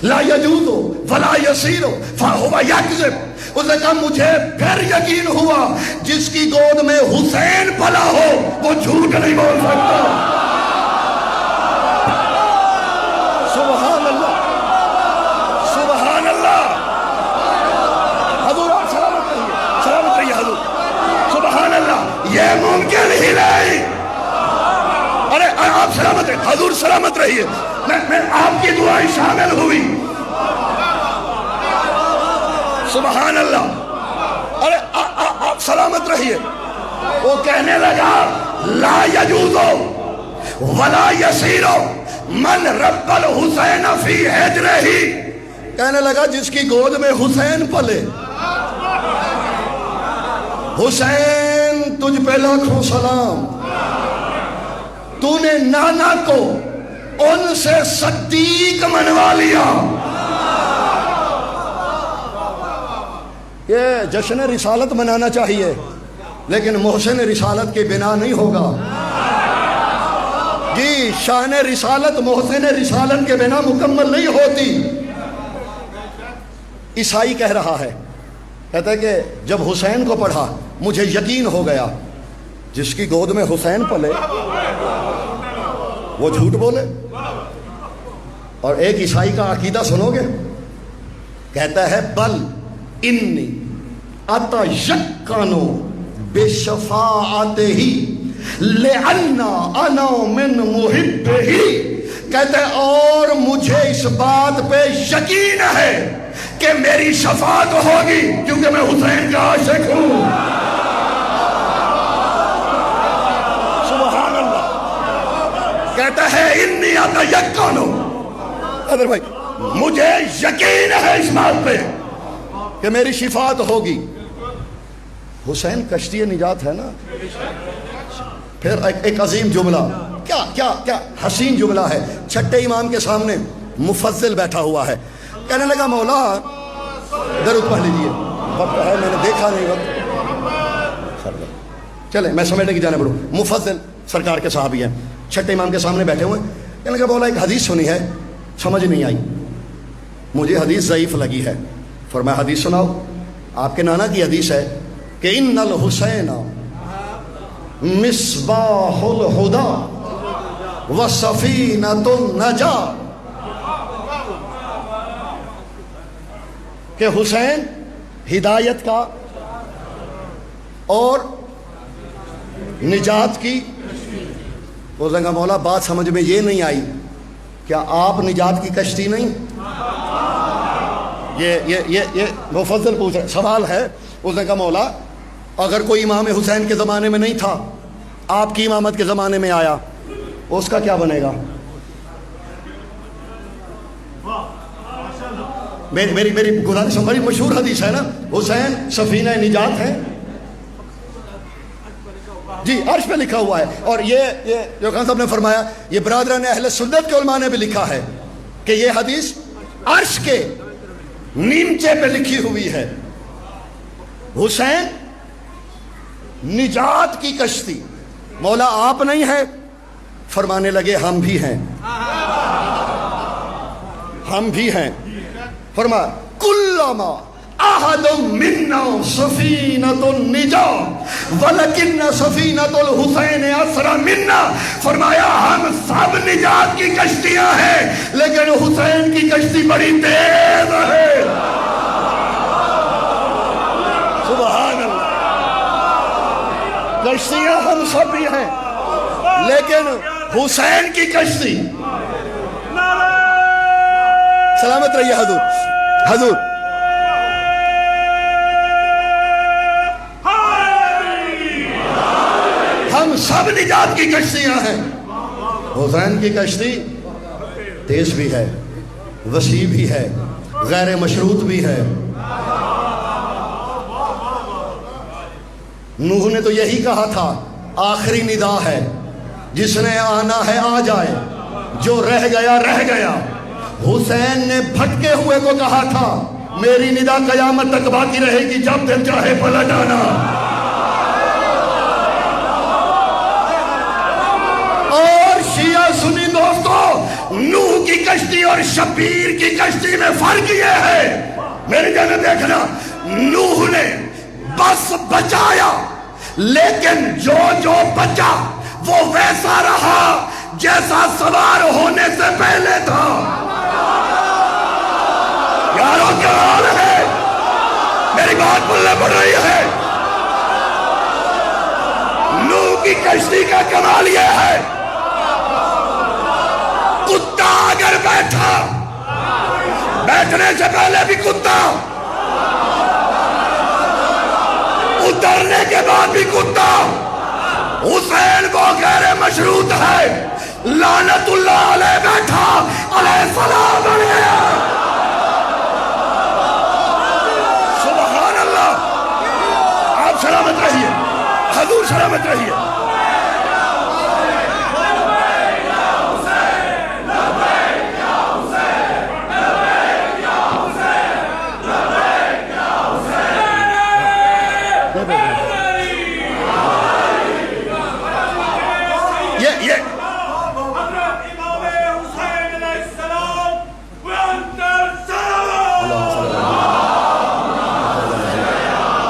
لا یجوز ولا یسیر فہو یکذب۔ اس نے کہا مجھے پھر یقین ہوا جس کی گود میں حسین پلا ہو وہ جھوٹ نہیں بول سکتا۔ سبحان اللہ، سبحان اللہ۔ حضور آپ سلامت رہیے حضور، سبحان اللہ۔ یہ ممکن ہی نہیں، ارے آپ سلامت رہیے حضور، سلامت رہیے، میں آپ کی دعائیں شامل ہوئی، سبحان اللہ۔ ارے آپ سلامت رہیے۔ وہ کہنے لگا لا یجوز ولا یسیر من رب الحسین فی ہجرہ، کہنے لگا جس کی گود میں حسین پلے۔ حسین تجھ پہ لاکھوں سلام، تو نے نانا کو ان سے صدیق منوا لیا۔ یہ جشن رسالت منانا چاہیے لیکن محسن رسالت کے بنا نہیں ہوگا جی، شان رسالت محسن رسالت کے بنا مکمل نہیں ہوتی۔ عیسائی کہہ رہا ہے، کہتا ہے کہ جب حسین کو پڑھا مجھے یقین ہو گیا جس کی گود میں حسین پلے وہ جھوٹ بولے۔ اور ایک عیسائی کا عقیدہ سنو گے، کہتا ہے بل انی اتیقن بشفاعتہ لأن انا من محبہ، کہتا ہے اور مجھے اس بات پہ یقین ہے کہ میری شفاعت ہوگی کیونکہ میں حسین کا عاشق ہوں۔ سبحان اللہ۔ کہتا ہے انی اتیقن، ادھر بھائی مجھے یقین ہے اس بات پہ کہ میری شفاعت ہوگی۔ حسین کشتی نجات ہے نا۔ پھر ایک عظیم جملہ، کیا کیا کیا حسین جملہ ہے، چھٹے امام کے سامنے مفضل بیٹھا ہوا ہے، کہنے لگا مولا درود پڑھ لیجئے، وقت ہے میں نے دیکھا نہیں وقت، چلے میں سمیٹنے کی جانے بڑھوں۔ مفضل سرکار کے صحابی ہیں، چھٹے امام کے سامنے بیٹھے ہوئے. کہنے لگا مولا ایک حدیث سنی ہے, سمجھ نہیں آئی, مجھے حدیث ضعیف لگی ہے. فرمایا حدیث سناؤ. آپ کے نانا کی حدیث ہے کہ ان الحسین مصباح الہدی و سفینۃ النجاۃ, کہ حسین ہدایت کا اور نجات کی. بولیں گا مولا بات سمجھ میں یہ نہیں آئی, کیا آپ نجات کی کشتی نہیں؟ یہ مفضل پوچھ رہے, سوال ہے. بولیں گا مولا اگر کوئی امام حسین کے زمانے میں نہیں تھا, آپ کی امامت کے زمانے میں آیا, اس کا کیا بنے گا؟ میری گزارش, بڑی مشہور حدیث ہے نا, حسین سفینہ نجات ہے جی, عرش پہ لکھا ہوا ہے. اور یہ جو خان صاحب نے فرمایا, یہ برادران اہل سنت کے علماء نے بھی لکھا ہے کہ یہ حدیث عرش کے نیمچے پہ لکھی ہوئی ہے. حسین نجات کی کشتی. مولا آپ نہیں ہیں؟ فرمانے لگے ہم بھی ہیں, ہم بھی ہیں. فرمایا کلما احد منا سفینۃ النجات ولکن سفینۃ الحسین اسرع منا. فرمایا ہم سب نجات کی کشتیاں ہیں, لیکن حسین کی کشتی بڑی تیز ہے. سبحان اللہ. کشتیاں ہم سب بھی ہیں, لیکن حسین کی کشتی. سلامت رہیے حضور. حضور ہم سب نجات کی کشتیاں ہیں. حسین کی کشتی تیز بھی ہے, وسیع بھی ہے, غیر مشروط بھی ہے. نوح نے تو یہی کہا تھا, آخری ندا ہے, جس نے آنا ہے آ جائے, جو رہ گیا رہ گیا. حسین نے بھٹکے ہوئے کو کہا تھا, میری ندا قیامت تک باقی رہے گی, جب دل چاہے پلٹ آنا. اور شیعہ سنی دوستو, نوح کی کشتی اور شبیر کی کشتی میں فرق یہ ہے, میرے جانے دیکھنا, نوح نے بس بچایا, لیکن جو بچا وہ ویسا رہا جیسا سوار ہونے سے پہلے تھا. یارو کیا حال ہے, میری بات بولنے پڑ رہی ہے. نوح کی کشتی کا کمال یہ ہے, کتا اگر بیٹھا, بیٹھنے سے پہلے بھی کتا, اترنے کے بعد بھی کتا. حسین وہ غیر مشروط ہے, لعنت اللہ علیہ بیٹھا, علیہ السلام بن گیا. سبحان اللہ. آپ سلامت رہیے, حضور سلامت رہیے.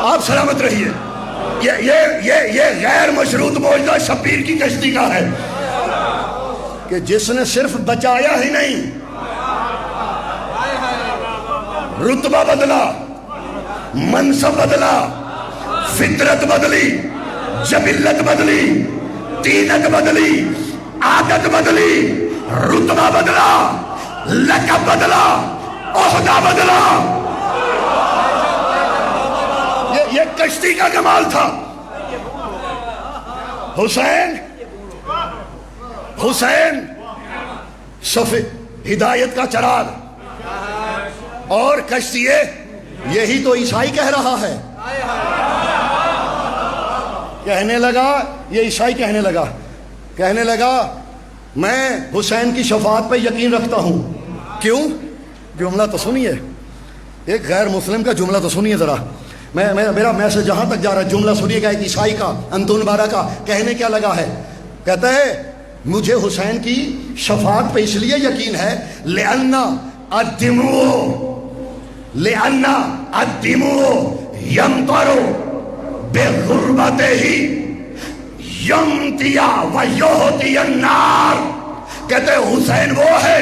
آپ سلامت رہیے. یہ غیر مشروط معجزہ شبیر کی کشتی کا ہے کہ جس نے صرف بچایا ہی نہیں, رتبہ بدلا, منصب بدلا, فطرت بدلی, جبلت بدلی, تینت بدلی, عادت بدلی, رتبہ بدلا, لقب بدلا, عہدہ بدلا. یہ کشتی کا کمال تھا. حسین ہدایت کا چراغ, اور کشتی یہی تو عیسائی کہہ رہا ہے. کہنے لگا, یہ عیسائی کہنے لگا میں حسین کی شفاعت پہ یقین رکھتا ہوں. کیوں؟ جملہ تو سنیے, ایک غیر مسلم کا جملہ تو سنیے ذرا. میرا میسج جہاں تک جا رہا ہے, جملہ سنیے گا. ایک عیسائی کا, انتون بارہ کا, کہنے کیا لگا ہے, کہتا ہے مجھے حسین کی شفاعت پہ اس لیے یقین ہے لأن الدموع يمطر بغربته يمطي ويهطي النار. کہتے حسین وہ ہے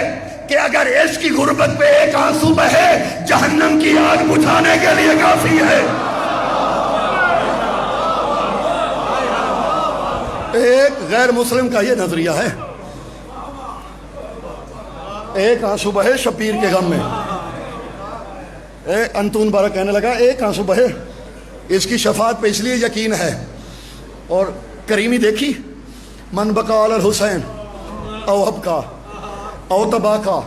کہ اگر عشق کی غربت پہ ایک آنسو بہے جہنم کی آگ بجھانے کے لیے کافی ہے. ایک غیر مسلم کا یہ نظریہ ہے، ایک آنسو بہے شبیر کے غم میں. انتون بارہ کہنے لگا ایک آنسو بہے، اس کی شفاعت پہ اس لیے یقین ہے. اور کریمی دیکھی، من بقا علی الحسین او ابکا او تباکا.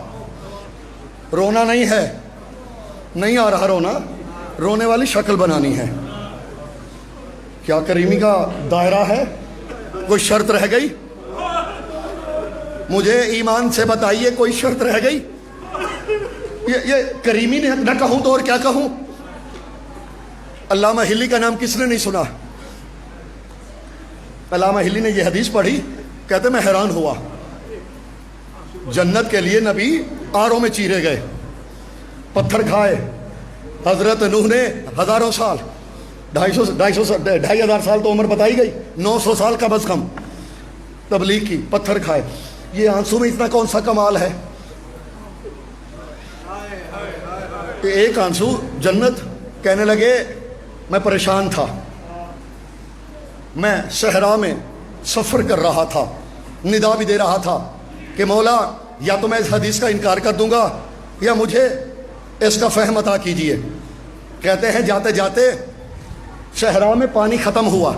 رونا نہیں ہے، نہیں آ رہا رونا، رونے والی شکل بنانی ہے. کیا کریمی کا دائرہ ہے؟ کوئی شرط رہ گئی؟ مجھے ایمان سے بتائیے کوئی شرط رہ گئی؟ یہ کریمی نے نہ کہوں تو اور کیا کہوں؟ علامہ ہلی کا نام کس نے نہیں سنا؟ علامہ ہلی نے یہ حدیث پڑھی، کہتے میں حیران ہوا، جنت کے لیے نبی آروں میں چیرے گئے، پتھر کھائے. حضرت نوح نے ہزاروں سال، 2,500 سال تو عمر بتائی گئی، 900 سال کا بس کم تبلیغ کی، پتھر کھائے. یہ آنسو میں اتنا کون سا کمال ہے؟ ایک آنسو جنت. کہنے لگے میں پریشان تھا، میں صحرا میں سفر کر رہا تھا، ندا بھی دے رہا تھا کہ مولا یا تو میں اس حدیث کا انکار کر دوں گا یا مجھے اس کا فہم عطا کیجئے. کہتے ہیں جاتے جاتے صحرا میں پانی ختم ہوا،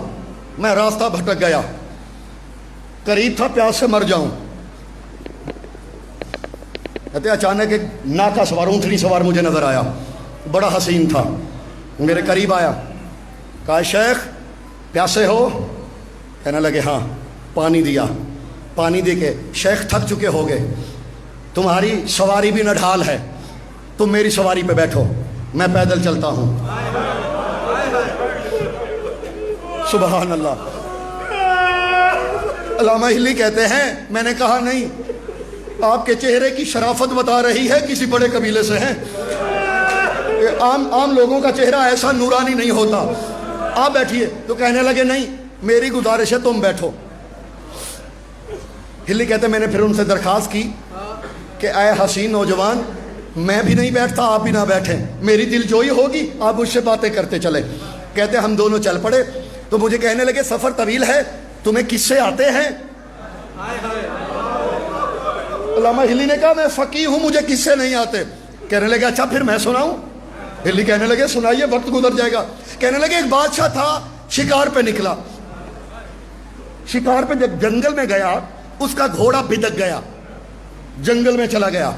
میں راستہ بھٹک گیا، قریب تھا پیاس سے مر جاؤں. کہتے اچانک ایک ناکا سوار، اونٹنی سوار مجھے نظر آیا، بڑا حسین تھا، میرے قریب آیا، کہا شیخ پیاسے ہو؟ کہنے لگے ہاں. پانی دیا، پانی دے کے شیخ تھک چکے ہو گئے، تمہاری سواری بھی نہ ڈھال ہے، تم میری سواری پہ بیٹھو، میں پیدل چلتا ہوں. سبحان اللہ. علامہ ہلی کہتے ہیں میں نے کہا نہیں، آپ کے چہرے کی شرافت بتا رہی ہے کسی بڑے قبیلے سے ہیں. عام لوگوں کا چہرہ ایسا نورانی نہیں ہوتا. آپ بیٹھیے. تو کہنے لگے نہیں، میری گزارش ہے تم بیٹھو. ہلی کہتے میں نے پھر ان سے درخواست کی کہ اے حسین نوجوان، میں بھی نہیں بیٹھتا، آپ بھی نہ بیٹھیں، میری دل جوئی ہوگی، آپ مجھ سے باتیں کرتے چلے. کہتے ہم دونوں چل پڑے. تو مجھے کہنے لگے سفر طویل ہے، تمہیں قصے آتے ہیں؟ علامہ ہلی نے کہا میں فقیہ ہوں، مجھے قصے نہیں آتے. کہنے لگے اچھا پھر میں سناؤں؟ ہلی کہنے لگے سنائیے، وقت گزر جائے گا. کہنے لگے ایک بادشاہ تھا، شکار پہ نکلا، شکار پہ جب جنگل میں گیا اس کا گھوڑا بھٹک گیا، جنگل میں چلا گیا،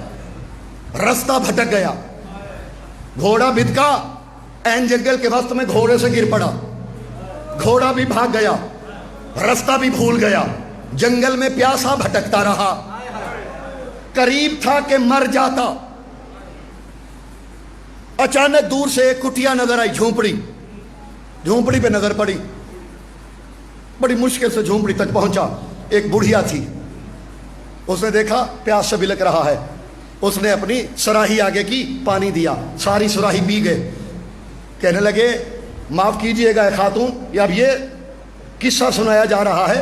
رستہ بھٹک گیا، گھوڑا بھٹکا، این جنگل کے وسط میں گھوڑے سے گر پڑا، گھوڑا بھی بھاگ گیا، رستہ بھی بھول گیا، جنگل میں پیاسا بھٹکتا رہا، قریب تھا کہ مر جاتا. اچانک دور سے ایک کٹیا نظر آئی، جھونپڑی پہ نظر پڑی، بڑی مشکل سے جھونپڑی تک پہنچا. ایک بڑھیا تھی، اس نے دیکھا پیاس سے بلک رہا ہے، اس نے اپنی سراہی آگے کی، پانی دیا، ساری سراہی پی گئے. کہنے لگے معاف کیجئے گا خاتون، یا اب یہ قصہ سنایا جا رہا ہے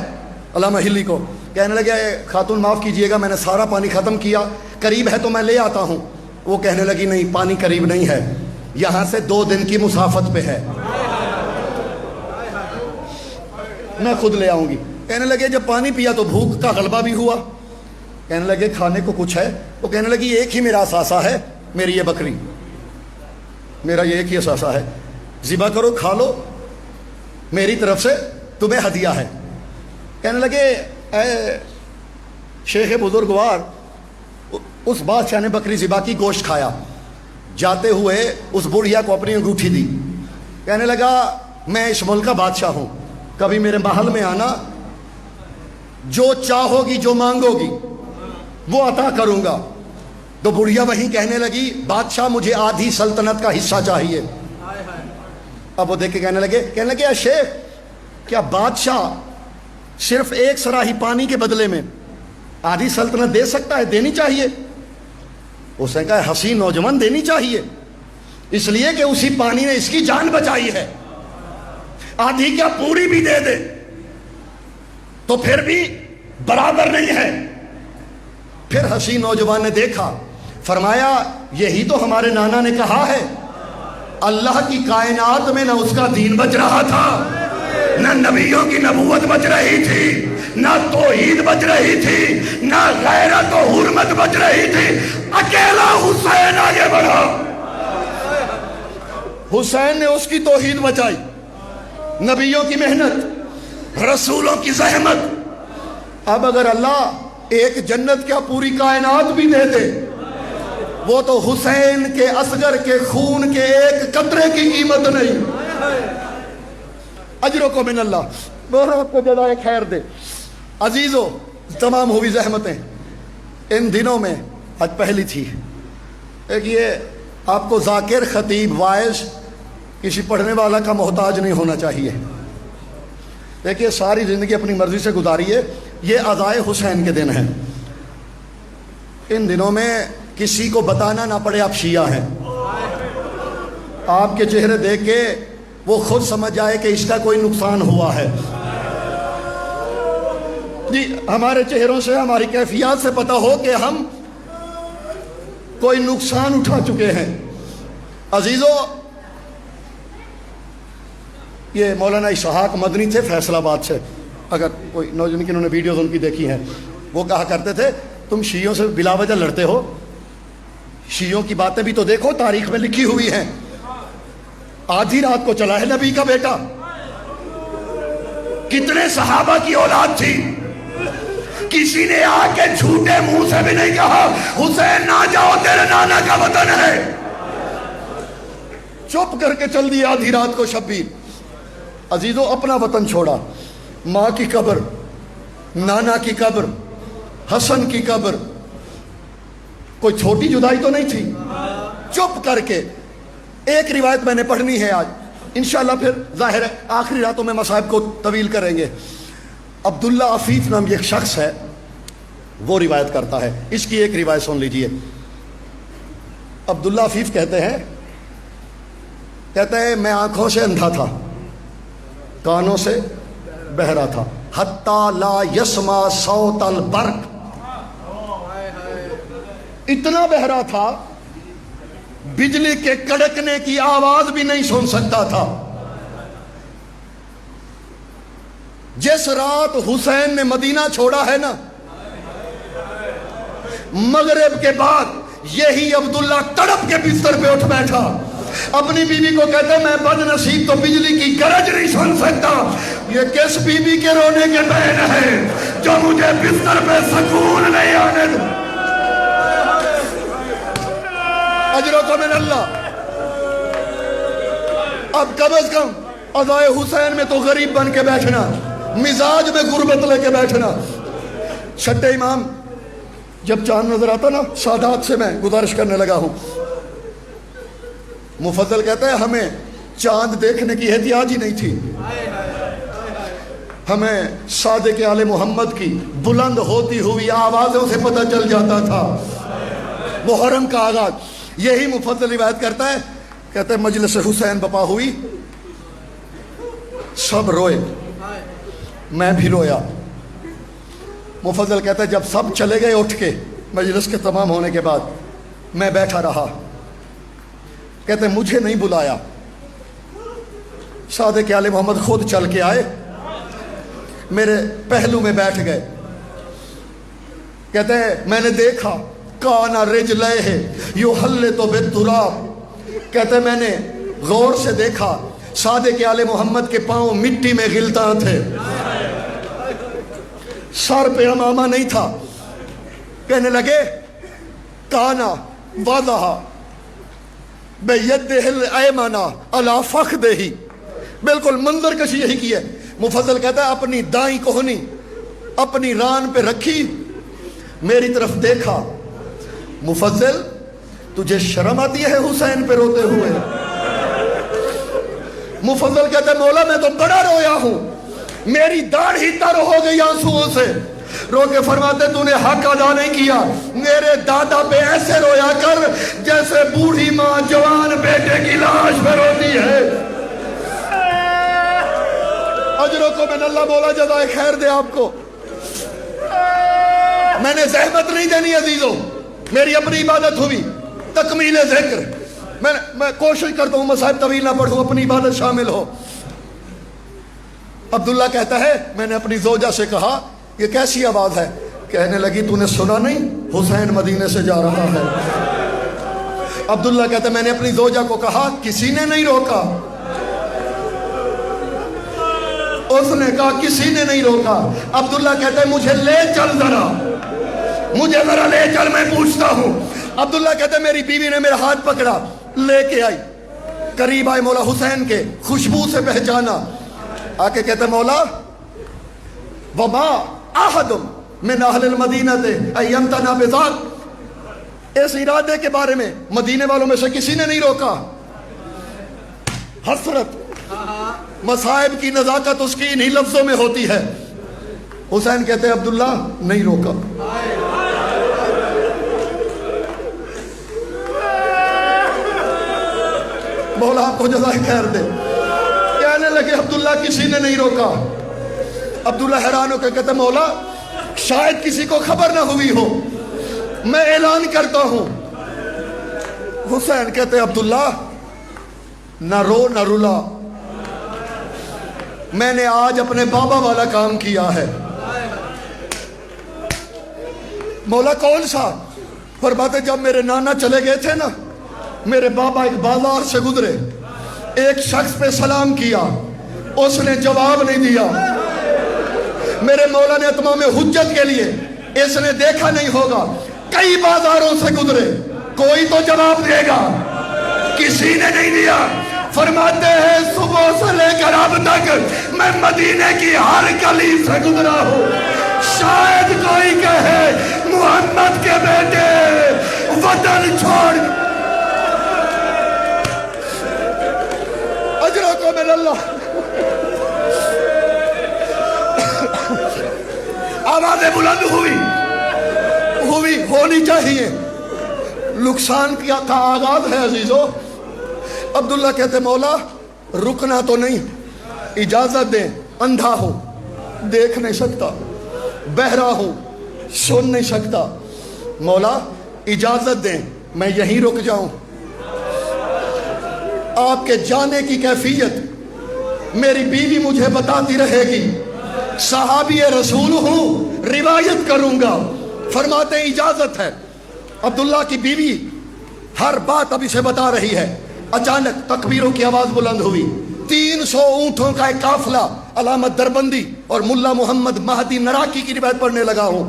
علامہ ہلی کو. کہنے لگے خاتون معاف کیجئے گا، میں نے سارا پانی ختم کیا، قریب ہے تو میں لے آتا ہوں. وہ کہنے لگی نہیں، پانی قریب نہیں ہے، یہاں سے 2 دن کی مسافت پہ ہے، میں خود لے آؤں گی. کہنے لگے جب پانی پیا تو بھوک کا غلبہ بھی ہوا. کہنے لگے کھانے کو کچھ ہے؟ وہ کہنے لگی ایک ہی میرا اثاثہ ہے، میری یہ بکری، میرا یہ ایک ہی اثاثہ ہے، ذبح کرو کھا لو، میری طرف سے تمہیں ہدیہ ہے. کہنے لگے اے شیخ بزرگوار، اس بادشاہ نے بکری ذبح کی، گوشت کھایا، جاتے ہوئے اس بڑھیا کو اپنی انگوٹھی دی. کہنے لگا میں اس ملک کا بادشاہ ہوں، کبھی میرے محل میں آنا، جو چاہو گی جو مانگو گی وہ عطا کروں گا. تو بڑھیا وہیں کہنے لگی بادشاہ مجھے آدھی سلطنت کا حصہ چاہیے. اب وہ دیکھ کے کہنے لگے اے شیخ، کیا بادشاہ صرف ایک سراہی پانی کے بدلے میں آدھی سلطنت دے سکتا ہے؟ دینی چاہیے. اس نے کہا حسین نوجوان دینی چاہیے، اس لیے کہ اسی پانی نے اس کی جان بچائی ہے. آدھی کیا پوری بھی دے دے تو پھر بھی برابر نہیں ہے. پھر حسین نوجوان نے دیکھا، فرمایا یہی تو ہمارے نانا نے کہا ہے، اللہ کی کائنات میں نہ اس کا دین بچ رہا تھا، نہ نبیوں کی نبوت بچ رہی تھی، نہ توحید بچ رہی تھی، نہ غیرت و حرمت بچ رہی تھی. اکیلا حسین آگے بڑھا، حسین نے اس کی توحید بچائی، نبیوں کی محنت، رسولوں کی زحمت. اب اگر اللہ ایک جنت کیا پوری کائنات بھی دے دے، وہ تو حسین کے اصغر کے خون کے ایک قطرے کی قیمت نہیں. اجرکم من اللہ، وہ آپ کو جزائے خیر دے. عزیزو، تمام ہوئی زحمتیں ان دنوں میں. آج پہلی تھی ایک، یہ آپ کو ذاکر، خطیب، واعظ کسی پڑھنے والا کا محتاج نہیں ہونا چاہیے. دیکھیے ساری زندگی اپنی مرضی سے گزاریے، یہ عزائے حسین کے دن ہیں. ان دنوں میں کسی کو بتانا نہ پڑے آپ شیعہ ہیں. آپ کے چہرے دیکھ کے وہ خود سمجھ جائے کہ اس کا کوئی نقصان ہوا ہے. جی ہمارے چہروں سے، ہماری کیفیات سے پتہ ہو کہ ہم کوئی نقصان اٹھا چکے ہیں. عزیزو، یہ مولانا اسحاق مدنی تھے فیصل آباد سے. اگر کوئی نوجوان انہوں نے ویڈیوز ان کی دیکھی ہیں، وہ کہا کرتے تھے تم شیعوں سے بلا وجہ لڑتے ہو، شیعوں کی باتیں بھی تو دیکھو، تاریخ میں لکھی ہوئی ہیں. آدھی رات کو چلا ہے نبی کا بیٹا، کتنے صحابہ کی اولاد تھی، کسی نے آ کے جھوٹے منہ سے بھی نہیں کہا حسین نہ جاؤ تیرے نانا کا وطن ہے. چپ کر کے چل دی آدھی رات کو شبیر. عزیزو، اپنا وطن چھوڑا، ماں کی قبر، نانا کی قبر، حسن کی قبر، کوئی چھوٹی جدائی تو نہیں تھی. چپ کر کے ایک روایت میں نے پڑھنی ہے آج انشاءاللہ، پھر ظاہر ہے آخری راتوں میں مصائب کو طویل کریں گے. عبداللہ عفیف نام ایک شخص ہے، وہ روایت کرتا ہے. اس کی ایک روایت سن لیجئے. عبداللہ عفیف کہتے ہیں میں آنکھوں سے اندھا تھا، کانوں سے بہرا تھا، حتی لا یسمع صوت البرق، اتنا بہرا تھا بجلی کے کڑکنے کی آواز بھی نہیں سن سکتا تھا. جس رات حسین نے مدینہ چھوڑا ہے نا، مغرب کے بعد یہی عبداللہ تڑپ کے بستر پہ اٹھ بیٹھا، اپنی بیوی کو کہتا میں بد نصیب تو بجلی کی گرج نہیں سن سکتا، یہ کس بیوی کے رونے کے بین ہے جو مجھے بستر پہ سکون نہیں آنے دے. اجرکم من اللہ. اب کم از کم عزائے حسین میں تو غریب بن کے بیٹھنا، مزاج میں غربت لے کے بیٹھنا. چھٹے امام جب چاند نظر آتا نا، سادات سے میں گزارش کرنے لگا ہوں، مفضل کہتا ہے ہمیں چاند دیکھنے کی احتیاج ہی نہیں تھی، ہمیں صادق آل محمد کی بلند ہوتی ہوئی آوازوں سے پتہ چل جاتا تھا محرم کا آغاز. یہی مفضل روایت کرتا ہے، کہتا ہے مجلس حسین بپا ہوئی، سب روئے، میں بھی رویا. مفضل کہتا ہے جب سب چلے گئے اٹھ کے مجلس کے تمام ہونے کے بعد، میں بیٹھا رہا. کہتے ہیں مجھے نہیں بلایا، صادق آل محمد خود چل کے آئے، میرے پہلو میں بیٹھ گئے. کہتے ہیں میں نے دیکھا کانا رجلہ یحلط بالتراب، کہتے ہیں میں نے غور سے دیکھا صادق آل محمد کے پاؤں مٹی میں غلطاں تھے، سر پہ امامہ نہیں تھا. کہنے لگے کانا وضع بیدہ الایمنہ علی فخذہ، بالکل منظر کشی یہی کی ہے. مفضل کہتا ہے اپنی دائیں کوہنی اپنی ران پہ رکھی، میری طرف دیکھا. مفضل تجھے شرم آتی ہے حسین پہ روتے ہوئے؟ مفضل کہتا ہے مولا میں تو بڑا رویا ہوں، میری داڑھی تر ہو گئی آنسوؤں سے. رو کے فرماتے تو نے حق ادا نہیں کیا، میرے دادا پہ ایسے رویا کر جیسے بوڑھی ماں جوان بیٹے کی لاش پہ روتی ہے۔ اجرکم من اللہ، مولا جزائے خیر دے آپ کو۔ میں نے زحمت نہیں دینی عزیزوں، میری اپنی عبادت ہوئی، تکمیل ذکر، میں کوشش کرتا ہوں مصائب طویل نہ پڑھوں، اپنی عبادت شامل ہو۔ عبداللہ کہتا ہے میں نے اپنی زوجہ سے کہا یہ کیسی آواز ہے؟ کہنے لگی تو نے سنا نہیں حسین مدینے سے جا رہا ہے۔ عبداللہ کہتا ہے میں نے اپنی زوجہ کو کہا کسی نے نہیں روکا، اس نے کہا کسی نے نہیں روکا۔ عبداللہ کہتا ہے مجھے لے چل ذرا، مجھے ذرا لے چل، میں پوچھتا ہوں۔ عبداللہ کہتا ہے میری بیوی نے میرا ہاتھ پکڑا، لے کے آئی، قریب آئے مولا حسین کے، خوشبو سے پہچانا، آ کے کہتے مولا وما احد من اہل المدینہ ایمتنا بذاک، اس ارادے کے بارے میں مدینے والوں میں سے کسی نے نہیں روکا۔ حسرت، مصائب کی نزاکت اس کی انہی لفظوں میں ہوتی ہے۔ حسین کہتے ہیں عبداللہ نہیں روکا۔ مولا آپ کو جزائے خیر دے۔ کہنے لگے عبداللہ کسی نے نہیں روکا۔ عبداللہ حیران ہو کے کہتے مولا شاید کسی کو خبر نہ ہوئی ہو، میں اعلان کرتا ہوں۔ حسین کہتے عبداللہ نہ رو نہ رلا، میں نے آج اپنے بابا والا کام کیا ہے۔ مولا کون سا؟ فرماتے جب میرے نانا چلے گئے تھے نا، میرے بابا ایک بازار سے گزرے، ایک شخص پہ سلام کیا، اس نے جواب نہیں دیا۔ میرے مولا نے اتمام حجت کے لیے، اس نے دیکھا نہیں ہوگا، کئی بازاروں سے گزرے، کوئی تو جواب دے گا، کسی نے نہیں دیا۔ فرماتے ہیں صبح سے لے کر اب تک میں مدینے کی ہر گلی سے گزرا ہوں، شاید کوئی کہے محمد کے بیٹے وطن چھوڑ۔ اجرکم من اللہ۔ آوازیں بلند ہونی چاہیے۔ نقصان کا آغاز ہے عزیزو۔ عبداللہ کہتے مولا رکنا تو نہیں، اجازت دیں، اندھا ہوں دیکھ نہیں سکتا، بہرا ہوں سن نہیں سکتا، مولا اجازت دیں میں یہیں رک جاؤں۔ آپ کے جانے کی کیفیت میری بیوی مجھے بتاتی رہے گی، صحابی رسول ہوں روایت کروں گا۔ فرماتے ہیں اجازت ہے۔ عبداللہ کی بیوی ہر بات اب اسے بتا رہی ہے۔ اچانک تکبیروں کی آواز بلند ہوئی، 300 اونٹوں کا ایک قافلہ، علامت دربندی اور ملا محمد مہدی نراکی کی روایت پڑھنے لگا ہوں۔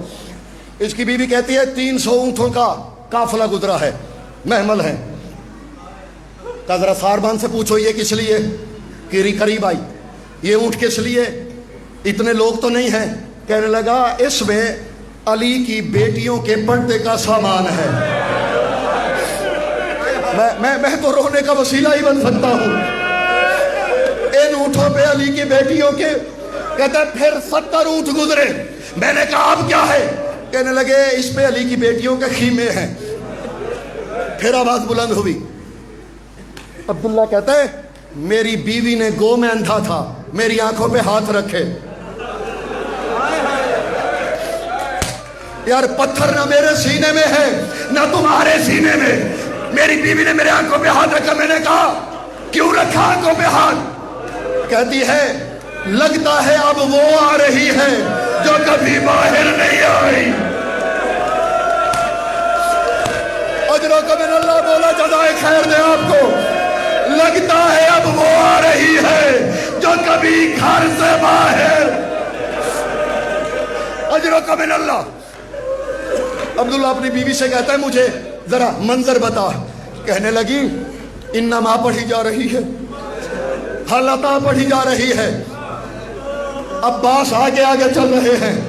اس کی بیوی کہتی ہے 300 اونٹوں کا قافلہ گزرا ہے، محمل ہے۔ کہ ذرا ساربان سے پوچھو یہ کس لیے؟ قریب آئی، یہ اونٹ کس لیے؟ اتنے لوگ تو نہیں ہیں۔ کہنے لگا اس میں علی کی بیٹیوں کے پردے کا سامان ہے، میں تو رونے کا وسیلہ ہی بن سکتا ہوں۔ ان اونٹوں پہ علی کی بیٹیوں کے، کہتا ہے پھر 70 اونٹ گزرے۔ میں نے کہا اب کیا ہے؟ کہنے لگے اس پہ علی کی بیٹیوں کے خیمے ہیں۔ پھر آواز بلند ہوئی۔ عبداللہ کہتا ہے میری بیوی نے گو میں اندھا تھا، میری آنکھوں پہ ہاتھ رکھے۔ یار پتھر نہ میرے سینے میں ہے نہ تمہارے سینے میں، میری بیوی نے میرے آنکھوں پہ ہاتھ رکھا۔ میں نے کہا کیوں رکھا آنکھوں پہ ہاتھ؟ کہتی ہے لگتا ہے اب وہ آ رہی ہے جو کبھی باہر نہیں آئی۔ اجرکم من اللہ، بولا جزائے خیر دے آپ کو۔ لگتا ہے اب وہ آ رہی ہے جو کبھی گھر سے باہر۔ اجرکم من اللہ۔ عبداللہ اپنی بیوی سے کہتا ہے مجھے ذرا منظر بتا۔ کہنے لگی انما پڑھی جا رہی ہے، حالتا پڑھی جا رہی ہے، عباس آگے آگے چل رہے ہیں،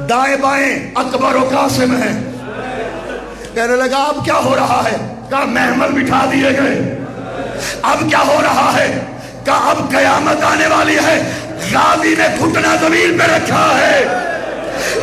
دائیں بائیں اکبر و قاسم ہیں۔ کہنے لگا اب کیا ہو رہا ہے؟ کہا محمل بٹھا دیے گئے۔ اب کیا ہو رہا ہے؟ کہا اب قیامت آنے والی ہے، غازی نے گھٹنا زمین پہ رکھا ہے،